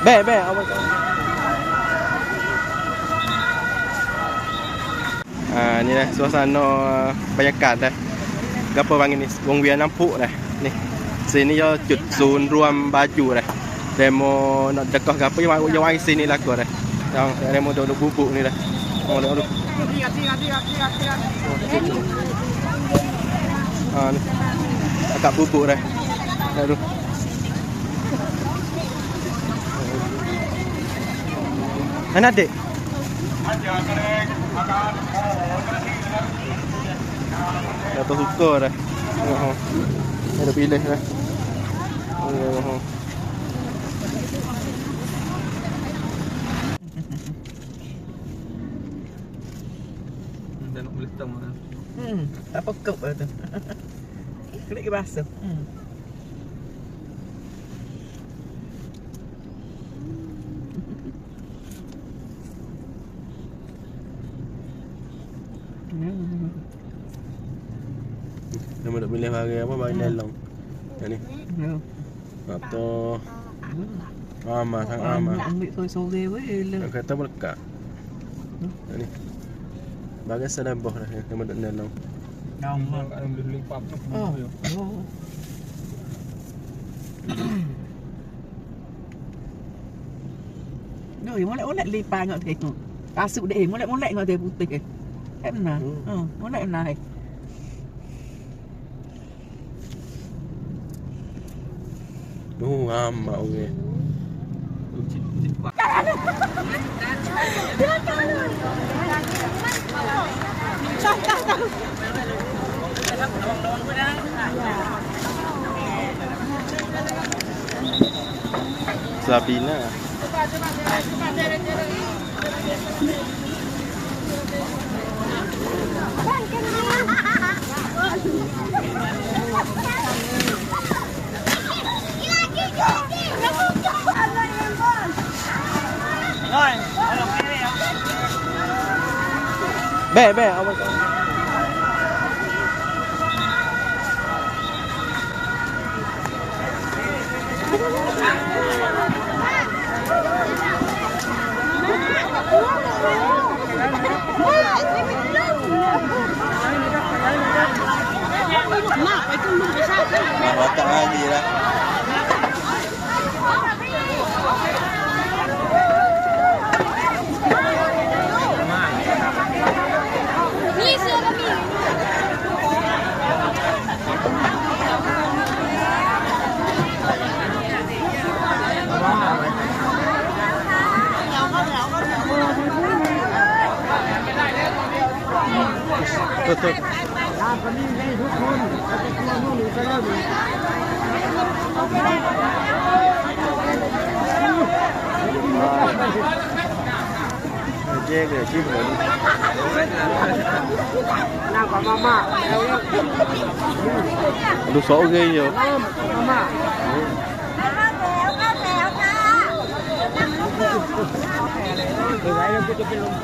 แบ่เอาไว้นี่นะสุสานบรรยากาศนะกับประวังนี้วงเวียนน้ำพุนะนี่sini yo จุดศูนย์รวมบาจูนะdemo nak dekat ke apa yang wang sini lah ko dah yang demo do bubuk ni dah aduh ni agak bubuk dah aduh mana dek dah tersuka dah ada pilih dah nak boleh tong tak pekep tu klik ke basuh Nama nak pilih barang apa barang dalam ni atau ramah sang ramah ambil sore-sore weh nak kata melekat ni barang selebah dah nama nak dalam nama kat dalam boleh lipat oh no molek-molek lipat ngak tu kasut deh molek-molek ngak tu putih em nah molek nah ramah okey Sabina Bèเอาไว้มาตาดีแล้วtutupวันนี้ให้ทุกคนจะไปทัวร์นู่นนี่ไปแล้วนี่เจ๊เลยชิมเลยน่ากับมาม่าดูโซ่เกยอยู่มาม่าไปไหนแล้วกูจะเป็นลม